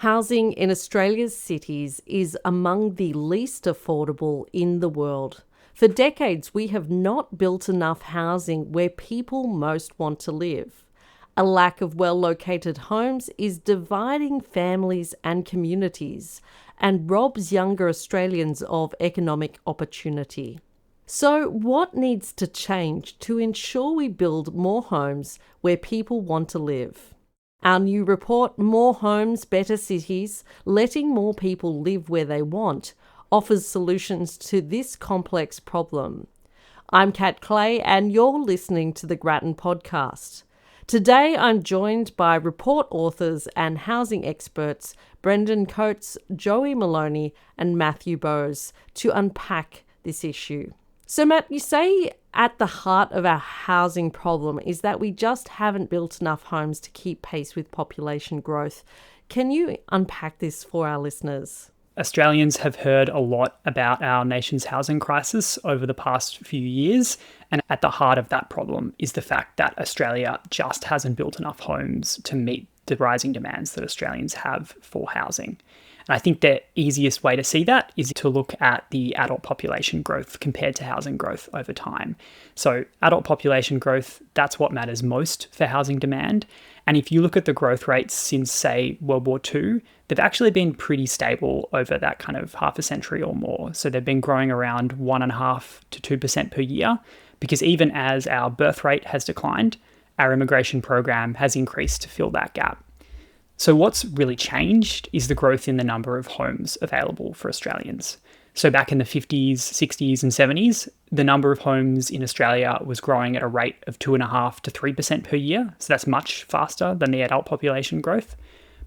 Housing in Australia's cities is among the least affordable in the world. For decades, we have not built enough housing where people most want to live. A lack of well-located homes is dividing families and communities and robs younger Australians of economic opportunity. So, what needs to change to ensure we build more homes where people want to live? Our new report, More Homes, Better Cities, Letting More People Live Where They Want, offers solutions to this complex problem. I'm Kat Clay, and you're listening to the Grattan podcast. Today, I'm joined by report authors and housing experts Brendan Coates, Joey Moloney, and Matthew Bowes to unpack this issue. So, Matt, you say at the heart of our housing problem is that we just haven't built enough homes to keep pace with population growth. Can you unpack this for our listeners? Australians have heard a lot about our nation's housing crisis over the past few years, and at the heart of that problem is the fact that Australia just hasn't built enough homes to meet the rising demands that Australians have for housing. And I think the easiest way to see that is to look at the adult population growth compared to housing growth over time. So adult population growth, that's what matters most for housing demand. And if you look at the growth rates since, say, World War II, they've actually been pretty stable over that kind of half a century or more. So they've been growing around 1.5% to 2% per year, because even as our birth rate has declined, our immigration program has increased to fill that gap. So what's really changed is the growth in the number of homes available for Australians. So back in the 50s, 60s and 70s, the number of homes in Australia was growing at a rate of 2.5% to 3% per year. So that's much faster than the adult population growth.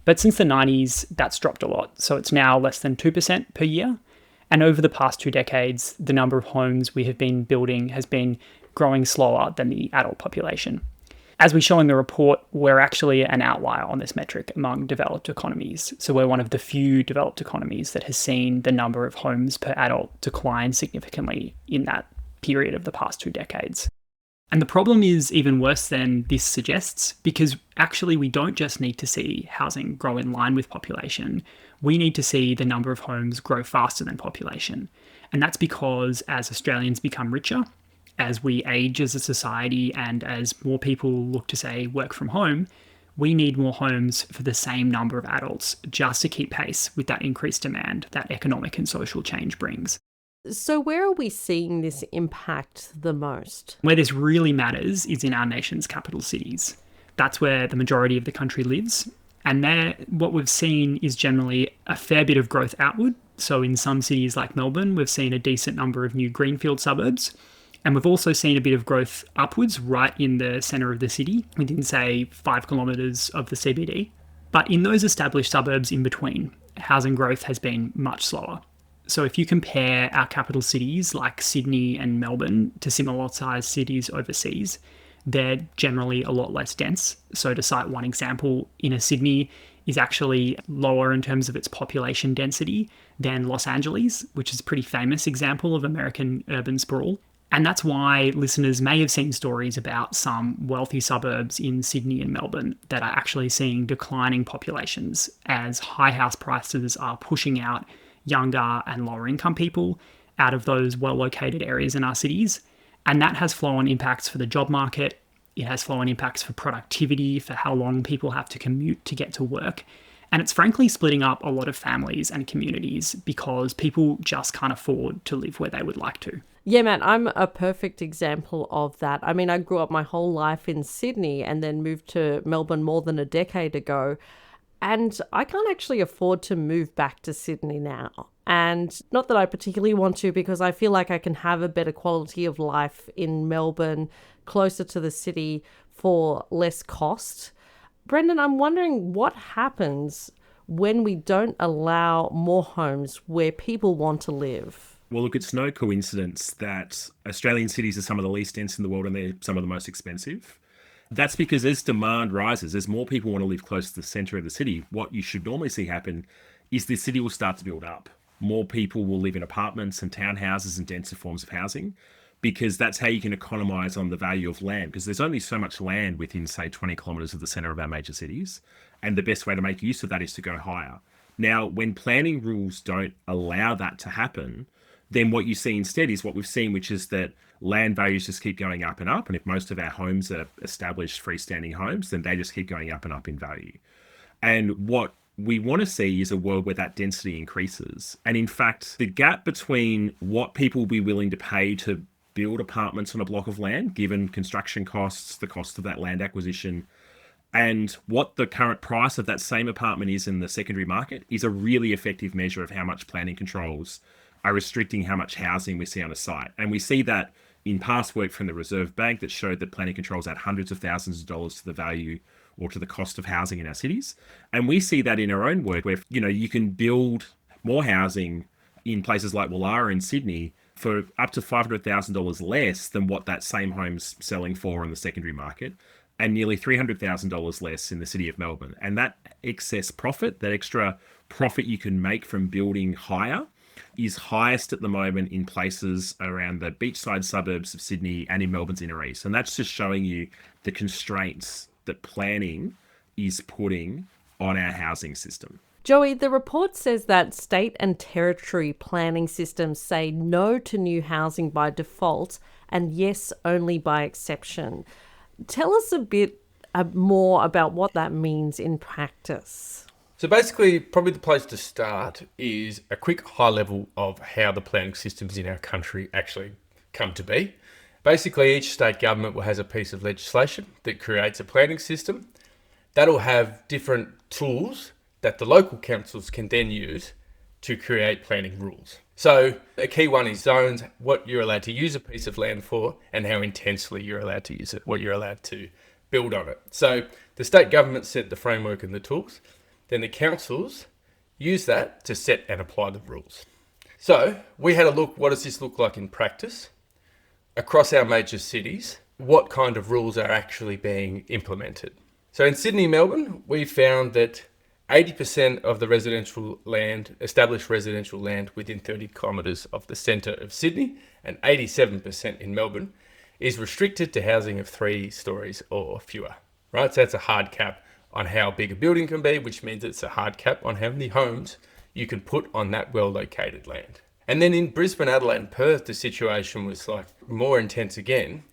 But since the 90s, that's dropped a lot. So it's now less than 2% per year. And over the past 2 decades, the number of homes we have been building has been growing slower than the adult population. As we show in the report, we're actually an outlier on this metric among developed economies. So we're one of the few developed economies that has seen the number of homes per adult decline significantly in that period of the past 2 decades. And the problem is even worse than this suggests, because actually we don't just need to see housing grow in line with population. We need to see the number of homes grow faster than population. And that's because as Australians become richer, as we age as a society and as more people look to, say, work from home, we need more homes for the same number of adults just to keep pace with that increased demand that economic and social change brings. So where are we seeing this impact the most? Where this really matters is in our nation's capital cities. That's where the majority of the country lives. And there, what we've seen is generally a fair bit of growth outward. So in some cities like Melbourne, we've seen a decent number of new greenfield suburbs. And we've also seen a bit of growth upwards right in the centre of the city, within, say, 5 kilometres of the CBD. But in those established suburbs in between, housing growth has been much slower. So if you compare our capital cities like Sydney and Melbourne to similar-sized cities overseas, they're generally a lot less dense. So to cite one example, inner Sydney is actually lower in terms of its population density than Los Angeles, which is a pretty famous example of American urban sprawl. And that's why listeners may have seen stories about some wealthy suburbs in Sydney and Melbourne that are actually seeing declining populations as high house prices are pushing out younger and lower income people out of those well-located areas in our cities. And that has flow-on impacts for the job market. It has flow-on impacts for productivity, for how long people have to commute to get to work. And it's frankly splitting up a lot of families and communities because people just can't afford to live where they would like to. Yeah, man, I'm a perfect example of that. I mean, I grew up my whole life in Sydney and then moved to Melbourne more than a decade ago. And I can't actually afford to move back to Sydney now. And not that I particularly want to, because I feel like I can have a better quality of life in Melbourne, closer to the city for less cost. Brendan, I'm wondering what happens when we don't allow more homes where people want to live. Well, look, it's no coincidence that Australian cities are some of the least dense in the world and they're some of the most expensive. That's because as demand rises, as more people want to live close to the centre of the city, what you should normally see happen is the city will start to build up. More people will live in apartments and townhouses and denser forms of housing. because that's how you can economize on the value of land, because there's only so much land within, say, 20 kilometers of the center of our major cities. And the best way to make use of that is to go higher. Now, when planning rules don't allow that to happen, then what you see instead is what we've seen, which is that land values just keep going up and up. And if most of our homes are established freestanding homes, then they just keep going up and up in value. And what we want to see is a world where that density increases. And in fact, the gap between what people will be willing to pay to build apartments on a block of land, given construction costs, the cost of that land acquisition, and what the current price of that same apartment is in the secondary market, is a really effective measure of how much planning controls are restricting how much housing we see on a site. And we see that in past work from the Reserve Bank that showed that planning controls add hundreds of thousands of dollars to the value or to the cost of housing in our cities. And we see that in our own work where, you can build more housing in places like Woollahra in Sydney for up to $500,000 less than what that same home's selling for in the secondary market, and nearly $300,000 less in the city of Melbourne. And that excess profit, that extra profit you can make from building higher, is highest at the moment in places around the beachside suburbs of Sydney and in Melbourne's inner east. And that's just showing you the constraints that planning is putting on our housing system. Joey, the report says that state and territory planning systems say no to new housing by default and yes only by exception. Tell us a bit more about what that means in practice. So basically, probably the place to start is a quick high level of how the planning systems in our country actually come to be. Basically, each state government has a piece of legislation that creates a planning system. That'll have different tools that the local councils can then use to create planning rules. So a key one is zones, what you're allowed to use a piece of land for and how intensely you're allowed to use it, what you're allowed to build on it. So the state government set the framework and the tools, then the councils use that to set and apply the rules. So we had a look, what does this look like in practice? Across our major cities, what kind of rules are actually being implemented? So in Sydney, Melbourne, we found that 80% of the residential land, established residential land within 30 kilometres of the centre of Sydney, and 87% in Melbourne, is restricted to housing of 3 stories or fewer, right? So that's a hard cap on how big a building can be, which means it's a hard cap on how many homes you can put on that well-located land. And then in Brisbane, Adelaide and Perth, the situation was like more intense again.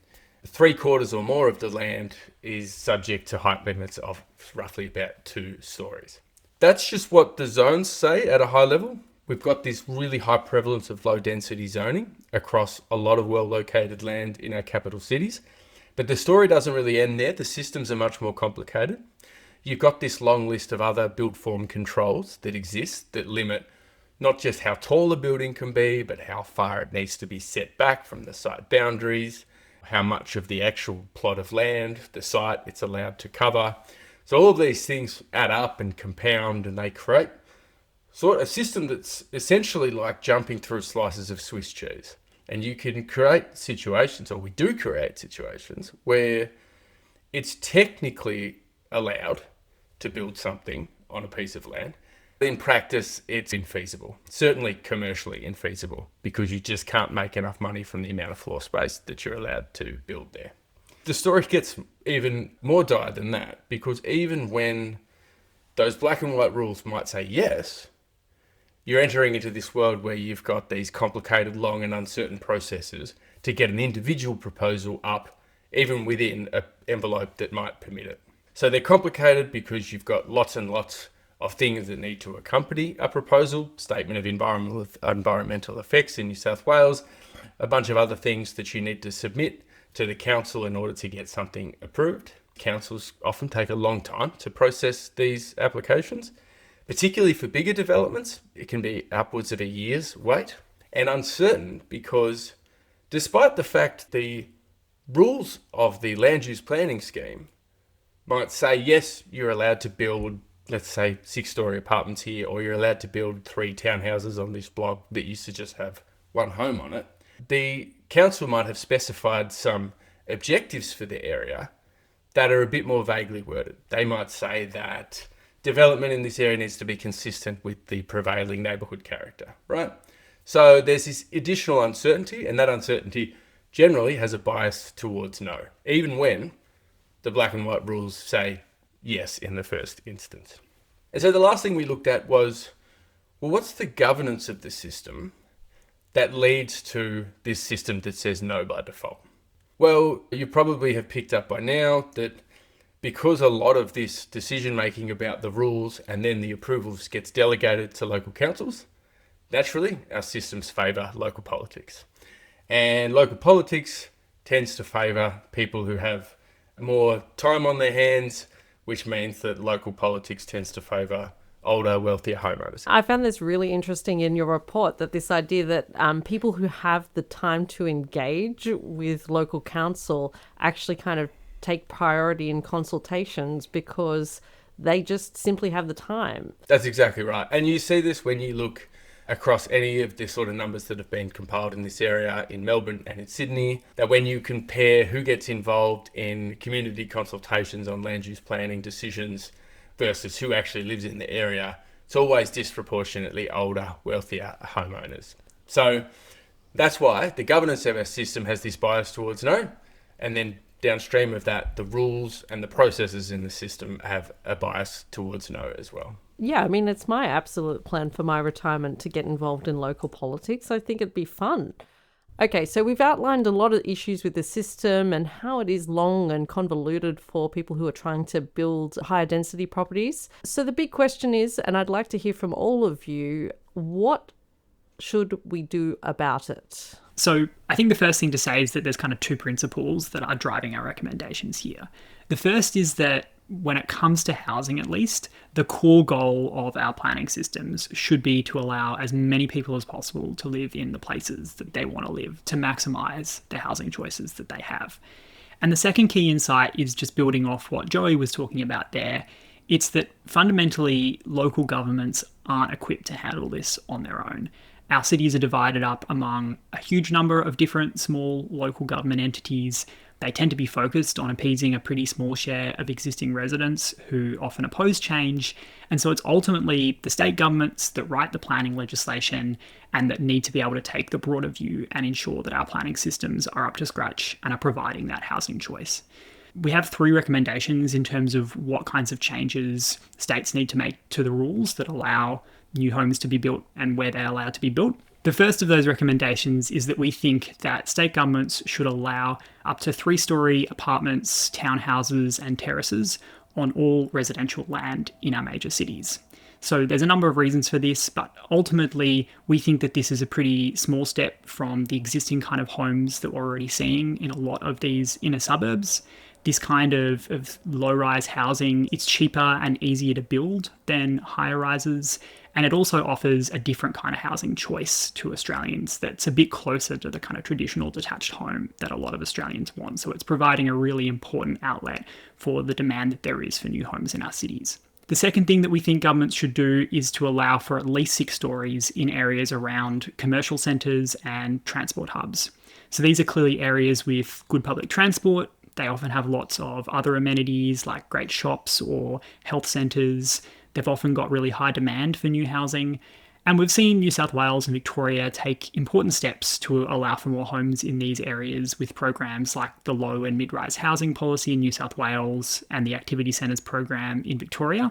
3/4 or more of the land is subject to height limits of roughly about 2 stories. That's just what the zones say at a high level. We've got this really high prevalence of low density zoning across a lot of well-located land in our capital cities. But the story doesn't really end there. The systems are much more complicated. You've got this long list of other built form controls that exist that limit not just how tall a building can be, but how far it needs to be set back from the site boundaries, how much of the actual plot of land, the site it's allowed to cover. So all of these things add up and compound, and they create sort of a system that's essentially like jumping through slices of Swiss cheese. And you can create situations, or we do create situations, where it's technically allowed to build something on a piece of land. In practice, it's infeasible, certainly commercially infeasible, because you just can't make enough money from the amount of floor space that you're allowed to build there. The story gets even more dire than that, because even when those black and white rules might say yes, you're entering into this world where you've got these complicated, long and uncertain processes to get an individual proposal up, even within an envelope that might permit it. So they're complicated because you've got lots and lots of things that need to accompany a proposal, statement of environmental effects in New South Wales, a bunch of other things that you need to submit to the council in order to get something approved. Councils often take a long time to process these applications, particularly for bigger developments. It can be upwards of a year's wait, and uncertain because despite the fact the rules of the land use planning scheme might say, yes, you're allowed to build, let's say, 6-story apartments here, or you're allowed to build 3 townhouses on this block that used to just have 1 home on it. The council might have specified some objectives for the area that are a bit more vaguely worded. They might say that development in this area needs to be consistent with the prevailing neighbourhood character, right? So there's this additional uncertainty, and that uncertainty generally has a bias towards no, even when the black and white rules say yes in the first instance. And so the last thing we looked at was, well, what's the governance of the system that leads to this system that says no by default? Well, you probably have picked up by now that because a lot of this decision making about the rules and then the approvals gets delegated to local councils, naturally our systems favour local politics. And local politics tends to favour people who have more time on their hands, which means that local politics tends to favour older, wealthier homeowners. I found this really interesting in your report, that this idea that people who have the time to engage with local council actually kind of take priority in consultations because they just simply have the time. That's exactly right. And you see this when you look across any of the sort of numbers that have been compiled in this area in Melbourne and in Sydney, that when you compare who gets involved in community consultations on land use planning decisions versus who actually lives in the area, it's always disproportionately older, wealthier homeowners. So that's why the governance of our system has this bias towards no, and then downstream of that, the rules and the processes in the system have a bias towards no as well. Yeah, I mean, it's my absolute plan for my retirement to get involved in local politics. I think it'd be fun. Okay, so we've outlined a lot of issues with the system and how it is long and convoluted for people who are trying to build higher density properties. So the big question is, and I'd like to hear from all of you, what should we do about it? So I think the first thing to say is that there's kind of two principles that are driving our recommendations here. The first is that when it comes to housing, at least, the core goal of our planning systems should be to allow as many people as possible to live in the places that they want to live, to maximise the housing choices that they have. And the second key insight is just building off what Joey was talking about there. It's that fundamentally local governments aren't equipped to handle this on their own. Our cities are divided up among a huge number of different small local government entities. They tend to be focused on appeasing a pretty small share of existing residents who often oppose change. And so it's ultimately the state governments that write the planning legislation and that need to be able to take the broader view and ensure that our planning systems are up to scratch and are providing that housing choice. We have 3 recommendations in terms of what kinds of changes states need to make to the rules that allow new homes to be built and where they're allowed to be built. The first of those recommendations is that we think that state governments should allow up to 3-storey apartments, townhouses and terraces on all residential land in our major cities. So there's a number of reasons for this, but ultimately we think that this is a pretty small step from the existing kind of homes that we're already seeing in a lot of these inner suburbs. This kind of low-rise housing, it's cheaper and easier to build than higher-rises. And it also offers a different kind of housing choice to Australians that's a bit closer to the kind of traditional detached home that a lot of Australians want. So it's providing a really important outlet for the demand that there is for new homes in our cities. The second thing that we think governments should do is to allow for at least 6 stories in areas around commercial centres and transport hubs. So these are clearly areas with good public transport. They often have lots of other amenities like great shops or health centres. They've often got really high demand for new housing. And we've seen New South Wales and Victoria take important steps to allow for more homes in these areas with programs like the low and mid-rise housing policy in New South Wales and the Activity Centres program in Victoria.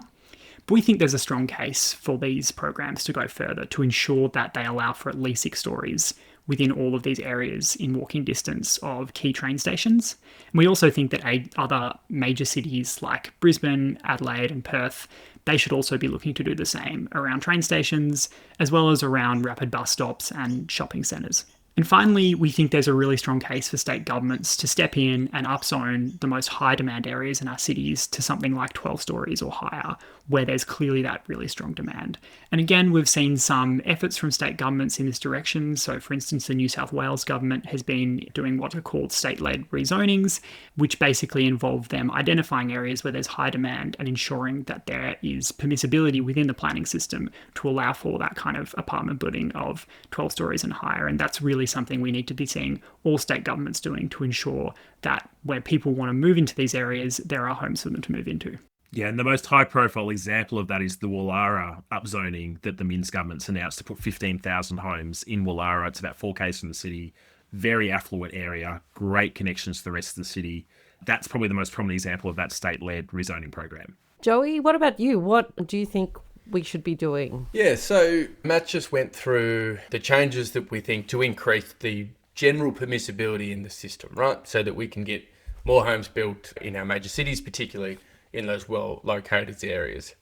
But we think there's a strong case for these programs to go further to ensure that they allow for at least 6 stories within all of these areas in walking distance of key train stations. And we also think that other major cities like Brisbane, Adelaide and Perth, they should also be looking to do the same around train stations, as well as around rapid bus stops and shopping centres. And finally, we think there's a really strong case for state governments to step in and upzone the most high demand areas in our cities to something like 12 stories or higher, where there's clearly that really strong demand. And again, we've seen some efforts from state governments in this direction. So for instance, the New South Wales government has been doing what are called state-led rezonings, which basically involve them identifying areas where there's high demand and ensuring that there is permissibility within the planning system to allow for that kind of apartment building of 12 stories and higher. And that's really something we need to be seeing all state governments doing to ensure that where people want to move into these areas, there are homes for them to move into. Yeah, and the most high-profile example of that is the Woollahra upzoning that the Minns government's announced to put 15,000 homes in Woollahra. It's about 4 k's from the city, very affluent area, great connections to the rest of the city. That's probably the most prominent example of that state-led rezoning program. Joey, what about you? What do you think we should be doing? Yeah, so Matt just went through the changes that we think to increase the general permissibility in the system, right? So that we can get more homes built in our major cities, particularly in those well-located areas.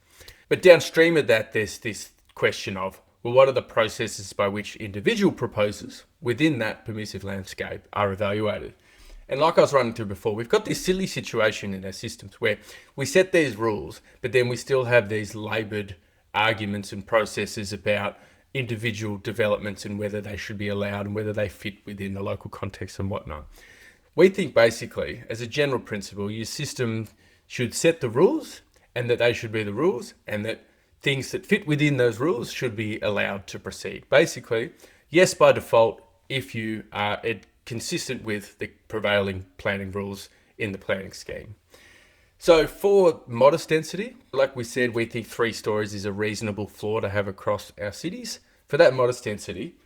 But downstream of that, there's this question of, well, what are the processes by which individual proposals within that permissive landscape are evaluated? And like I was running through before, we've got this silly situation in our systems where we set these rules, but then we still have these laboured arguments and processes about individual developments and whether they should be allowed and whether they fit within the local context and whatnot. We think basically, as a general principle, your system should set the rules and that they should be the rules, and that things that fit within those rules should be allowed to proceed. Basically, yes, by default, if you are consistent with the prevailing planning rules in the planning scheme. So for modest density, like we said, we think 3 stories is a reasonable floor to have across our cities. For that modest density,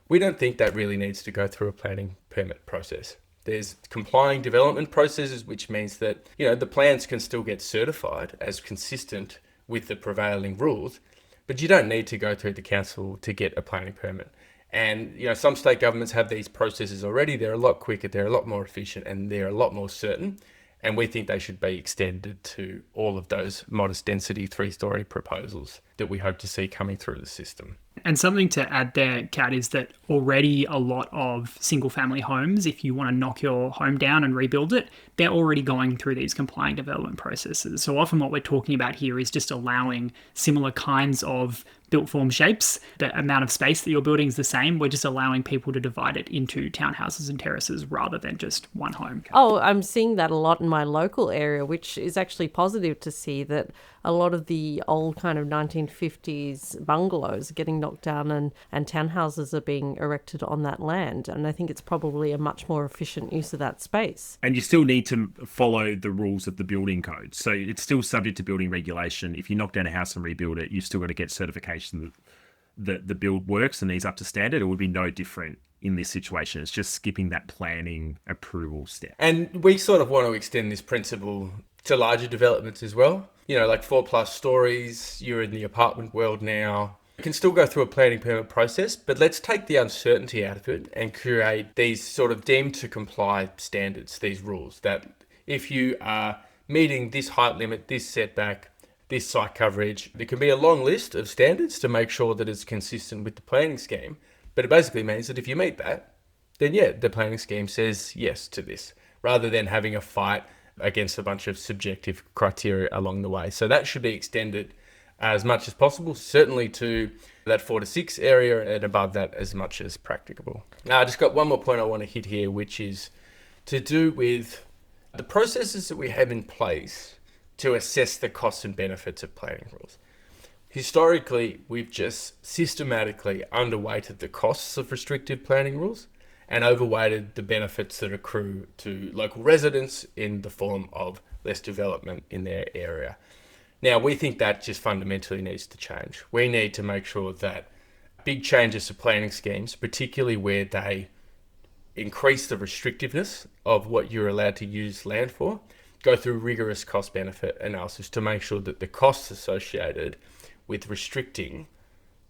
we don't think that really needs to go through a planning permit process. There's complying development processes, which means that, the plans can still get certified as consistent with the prevailing rules, but you don't need to go through the council to get a planning permit. And, some state governments have these processes already. They're a lot quicker, they're a lot more efficient, and they're a lot more certain. And we think they should be extended to all of those modest density 3-story proposals that we hope to see coming through the system. And something to add there, Kat, is that already a lot of single family homes, if you want to knock your home down and rebuild it, they're already going through these complying development processes. So often what we're talking about here is just allowing similar kinds of built form shapes. The amount of space that you're building is the same. We're just allowing people to divide it into townhouses and terraces rather than just one home. Oh, I'm seeing that a lot in my local area, which is actually positive to see that a lot of the old kind of 1950s bungalows are getting knocked down and townhouses are being erected on that land. And I think it's probably a much more efficient use of that space. And you still need to follow the rules of the building code. So it's still subject to building regulation. If you knock down a house and rebuild it, you've still got to get certification that the build works and is up to standard. It would be no different in this situation. It's just skipping that planning approval step. And we sort of want to extend this principle to larger developments as well. Like 4+ stories, you're in the apartment world now. You can still go through a planning permit process, but let's take the uncertainty out of it and create these sort of deemed to comply standards, these rules, that if you are meeting this height limit, this setback, this site coverage, there can be a long list of standards to make sure that it's consistent with the planning scheme. But it basically means that if you meet that, then the planning scheme says yes to this, rather than having a fight against a bunch of subjective criteria along the way. So that should be extended as much as possible, certainly to that 4 to 6 area, and above that as much as practicable. Now, I just got one more point I want to hit here, which is to do with the processes that we have in place to assess the costs and benefits of planning rules. Historically, we've just systematically underweighted the costs of restrictive planning rules and overweighted the benefits that accrue to local residents in the form of less development in their area. Now, we think that just fundamentally needs to change. We need to make sure that big changes to planning schemes, particularly where they increase the restrictiveness of what you're allowed to use land for, go through rigorous cost-benefit analysis to make sure that the costs associated with restricting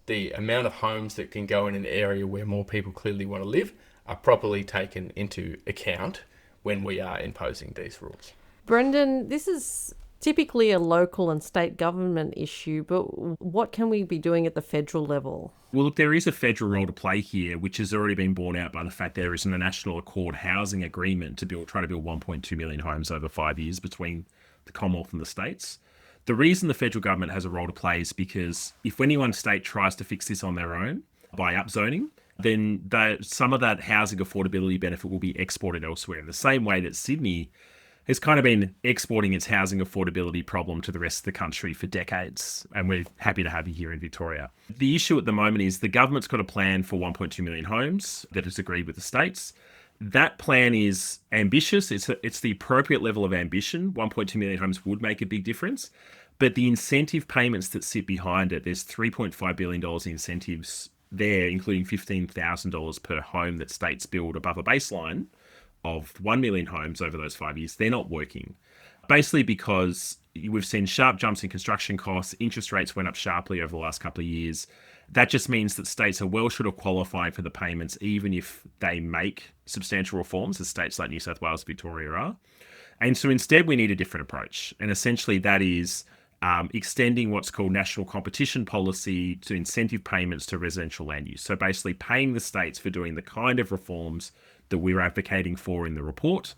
the amount of homes that can go in an area where more people clearly want to live are properly taken into account when we are imposing these rules. Brendan, this is typically a local and state government issue, but what can we be doing at the federal level? Well, look, there is a federal role to play here, which has already been borne out by the fact there isn't a national accord housing agreement to try to build 1.2 million homes over 5 years between the Commonwealth and the states. The reason the federal government has a role to play is because if any one state tries to fix this on their own by upzoning, then some of that housing affordability benefit will be exported elsewhere, in the same way that Sydney has kind of been exporting its housing affordability problem to the rest of the country for decades, and we're happy to have you here in Victoria. The issue at the moment is the government's got a plan for 1.2 million homes that is agreed with the states. That plan is ambitious. It's the appropriate level of ambition. 1.2 million homes would make a big difference. But the incentive payments that sit behind it, there's $3.5 billion in incentives there, including $15,000 per home that states build above a baseline of 1 million homes over those 5 years, they're not working. Basically because we've seen sharp jumps in construction costs, interest rates went up sharply over the last couple of years. That just means that states are well short of qualifying for the payments, even if they make substantial reforms, as states like New South Wales, Victoria are. And so instead, we need a different approach. And essentially that is extending what's called national competition policy to incentive payments to residential land use. So basically paying the states for doing the kind of reforms that we're advocating for in the report.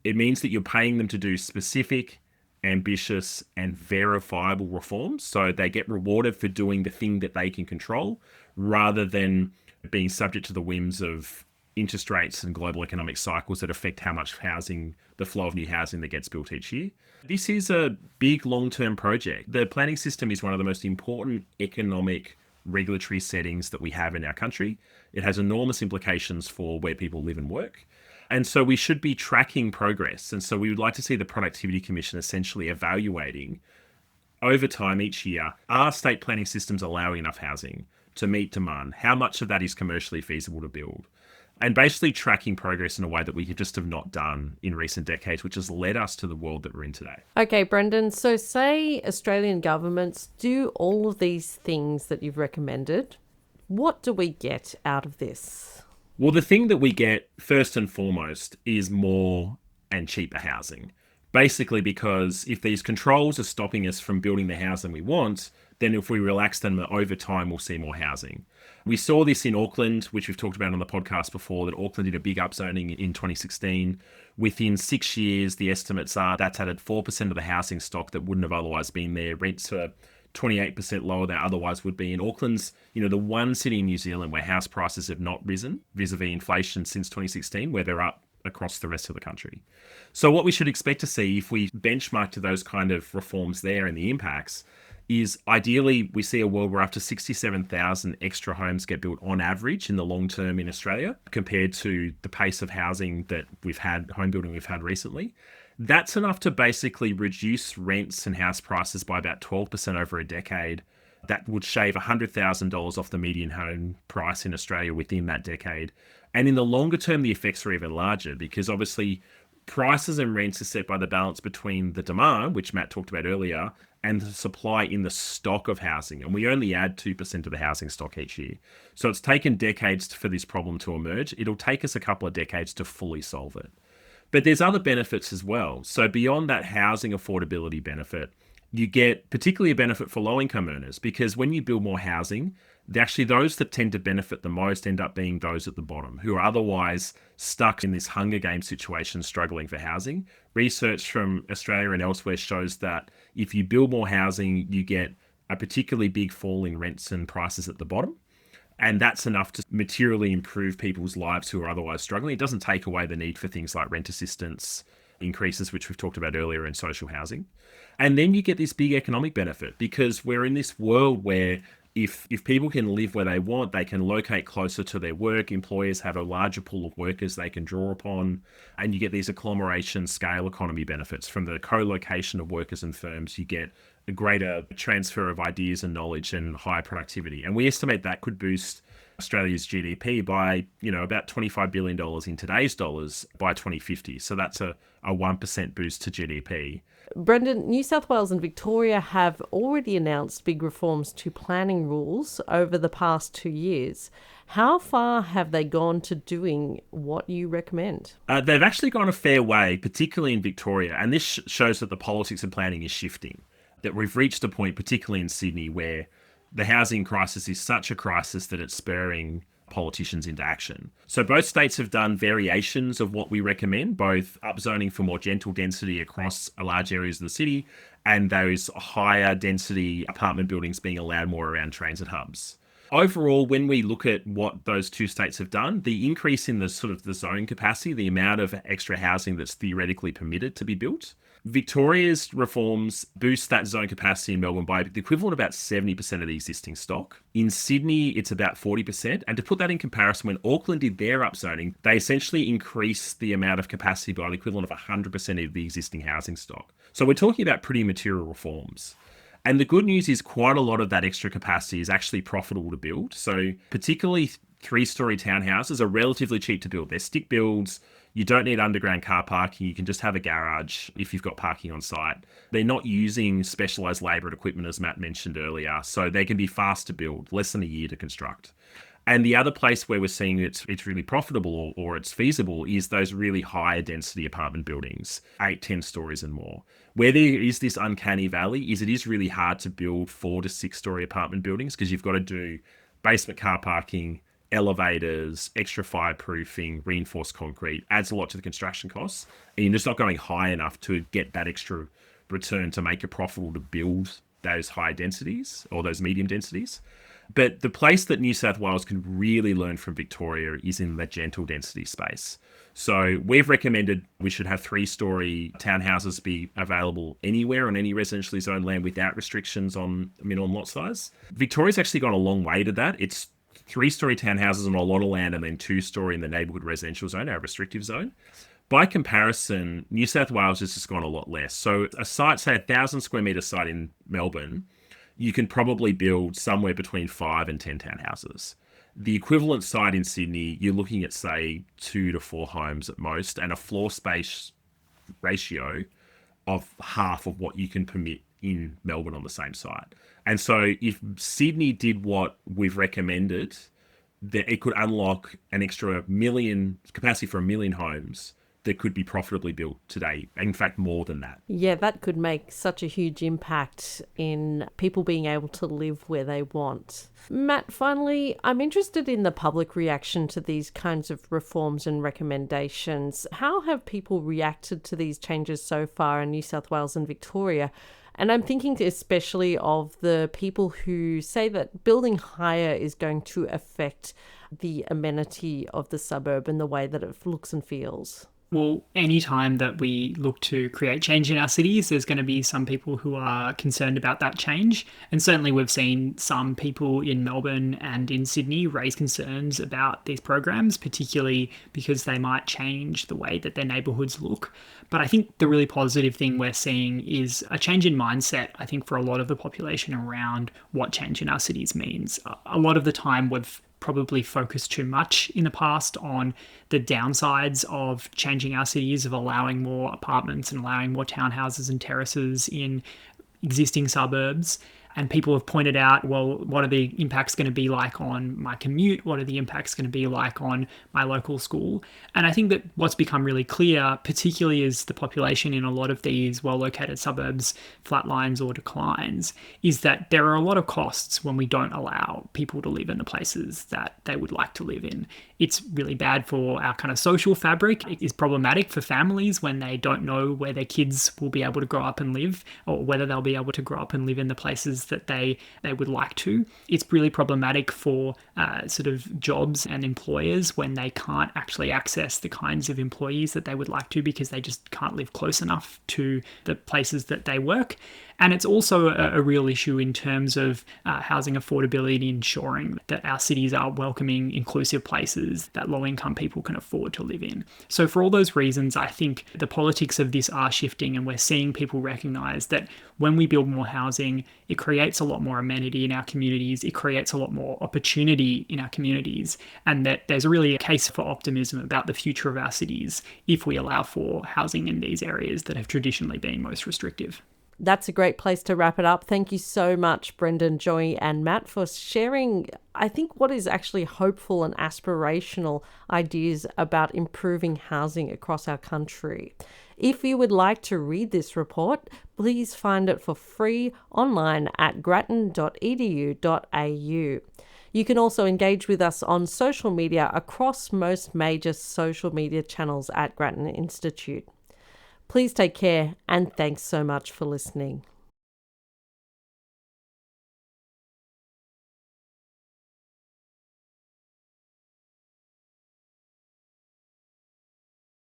It means that you're paying them to do specific, ambitious, and verifiable reforms. So they get rewarded for doing the thing that they can control rather than being subject to the whims of interest rates and global economic cycles that affect how much housing, the flow of new housing that gets built each year. This is a big long-term project. The planning system is one of the most important economic regulatory settings that we have in our country. It has enormous implications for where people live and work. And so we should be tracking progress. And so we would like to see the Productivity Commission essentially evaluating over time each year, are state planning systems allowing enough housing to meet demand? How much of that is commercially feasible to build? And basically tracking progress in a way that we just have not done in recent decades, which has led us to the world that we're in today. Okay, Brendan, so say Australian governments do all of these things that you've recommended. What do we get out of this? Well, the thing that we get first and foremost is more and cheaper housing. Basically because if these controls are stopping us from building the housing we want, then if we relax them over time, we'll see more housing. We saw this in Auckland, which we've talked about on the podcast before, that Auckland did a big upzoning in 2016. Within 6 years, the estimates are that's added 4% of the housing stock that wouldn't have otherwise been there. Rents are 28% lower than otherwise would be. In Auckland's, the one city in New Zealand where house prices have not risen vis-a-vis inflation since 2016, where they're up across the rest of the country. So what we should expect to see if we benchmark to those kind of reforms there and the impacts is ideally we see a world where up to 67,000 extra homes get built on average in the long term in Australia compared to the pace of housing that we've had, home building we've had recently. That's enough to basically reduce rents and house prices by about 12% over a decade. That would shave $100,000 off the median home price in Australia within that decade. And in the longer term, the effects are even larger because obviously prices and rents are set by the balance between the demand, which Matt talked about earlier, and the supply in the stock of housing. And we only add 2% of the housing stock each year. So it's taken decades for this problem to emerge. It'll take us a couple of decades to fully solve it. But there's other benefits as well. So beyond that housing affordability benefit, you get particularly a benefit for low-income earners because when you build more housing, actually those that tend to benefit the most end up being those at the bottom who are otherwise stuck in this Hunger Games situation struggling for housing. Research from Australia and elsewhere shows that if you build more housing, you get a particularly big fall in rents and prices at the bottom. And that's enough to materially improve people's lives who are otherwise struggling. It doesn't take away the need for things like rent assistance increases, which we've talked about earlier, in social housing. And then you get this big economic benefit because we're in this world where if people can live where they want, they can locate closer to their work, employers have a larger pool of workers they can draw upon, and you get these agglomeration scale economy benefits from the co-location of workers and firms. You get a greater transfer of ideas and knowledge and higher productivity. And we estimate that could boost Australia's GDP by, about $25 billion in today's dollars by 2050. So that's a 1% boost to GDP. Brendan, New South Wales and Victoria have already announced big reforms to planning rules over the past 2 years. How far have they gone to doing what you recommend? They've actually gone a fair way, particularly in Victoria. And this shows that the politics of planning is shifting, that we've reached a point, particularly in Sydney, where the housing crisis is such a crisis that it's spurring politicians into action. So both states have done variations of what we recommend, both upzoning for more gentle density across large areas of the city and those higher density apartment buildings being allowed more around transit hubs. Overall, when we look at what those two states have done, the increase in the zone capacity, the amount of extra housing that's theoretically permitted to be built, Victoria's reforms boost that zone capacity in Melbourne by the equivalent of about 70% of the existing stock. In Sydney, it's about 40%. And to put that in comparison, when Auckland did their upzoning, they essentially increased the amount of capacity by the equivalent of 100% of the existing housing stock. So we're talking about pretty material reforms. And the good news is quite a lot of that extra capacity is actually profitable to build. So particularly 3-story townhouses are relatively cheap to build. They're stick builds. You don't need underground car parking. You can just have a garage if you've got parking on site. They're not using specialised labour and equipment, as Matt mentioned earlier. So they can be fast to build, less than a year to construct. And the other place where we're seeing it's really profitable or it's feasible is those really higher density apartment buildings, 8-10 stories and more. Where there is this uncanny valley is it is really hard to build 4 to 6 story apartment buildings because you've got to do basement car parking, elevators, extra fireproofing, reinforced concrete, adds a lot to the construction costs. And you're just not going high enough to get that extra return to make it profitable to build those high densities or those medium densities. But the place that New South Wales can really learn from Victoria is in the gentle density space. So we've recommended we should have 3-story townhouses be available anywhere on any residentially zoned land without restrictions on minimum lot size. Victoria's actually gone a long way to that. It's 3-story townhouses on a lot of land and then 2-story in the neighbourhood residential zone, our restrictive zone. By comparison, New South Wales has just gone a lot less. So a site, say 1,000 square metre site in Melbourne, you can probably build somewhere between 5 and 10 townhouses. The equivalent site in Sydney, you're looking at, say, 2 to 4 homes at most, and a floor space ratio of half of what you can permit in Melbourne on the same site. And so if Sydney did what we've recommended, that it could unlock an extra capacity for 1 million homes that could be profitably built today. In fact, more than that. Yeah, that could make such a huge impact in people being able to live where they want. Matt, finally, I'm interested in the public reaction to these kinds of reforms and recommendations. How have people reacted to these changes so far in New South Wales and Victoria? And I'm thinking especially of the people who say that building higher is going to affect the amenity of the suburb and the way that it looks and feels. Well, any time that we look to create change in our cities, there's going to be some people who are concerned about that change. And certainly we've seen some people in Melbourne and in Sydney raise concerns about these programs, particularly because they might change the way that their neighbourhoods look. But I think the really positive thing we're seeing is a change in mindset, I think, for a lot of the population around what change in our cities means. A lot of the time we've probably focused too much in the past on the downsides of changing our cities, of allowing more apartments and allowing more townhouses and terraces in existing suburbs. And people have pointed out, well, what are the impacts going to be like on my commute? What are the impacts going to be like on my local school? And I think that what's become really clear, particularly as the population in a lot of these well-located suburbs flatlines or declines, is that there are a lot of costs when we don't allow people to live in the places that they would like to live in. It's really bad for our kind of social fabric. It is problematic for families when they don't know where their kids will be able to grow up and live, or whether they'll be able to grow up and live in the places that they would like to. It's really problematic for sort of jobs and employers when they can't actually access the kinds of employees that they would like to because they just can't live close enough to the places that they work. And it's also a real issue in terms of housing affordability and ensuring that our cities are welcoming, inclusive places that low-income people can afford to live in. So for all those reasons, I think the politics of this are shifting, and we're seeing people recognise that when we build more housing, it creates a lot more amenity in our communities, it creates a lot more opportunity in our communities, and that there's really a case for optimism about the future of our cities if we allow for housing in these areas that have traditionally been most restrictive. That's a great place to wrap it up. Thank you so much, Brendan, Joy and Matt, for sharing, I think, what is actually hopeful and aspirational ideas about improving housing across our country. If you would like to read this report, please find it for free online at grattan.edu.au. You can also engage with us on social media across most major social media channels at Grattan Institute. Please take care, and thanks so much for listening.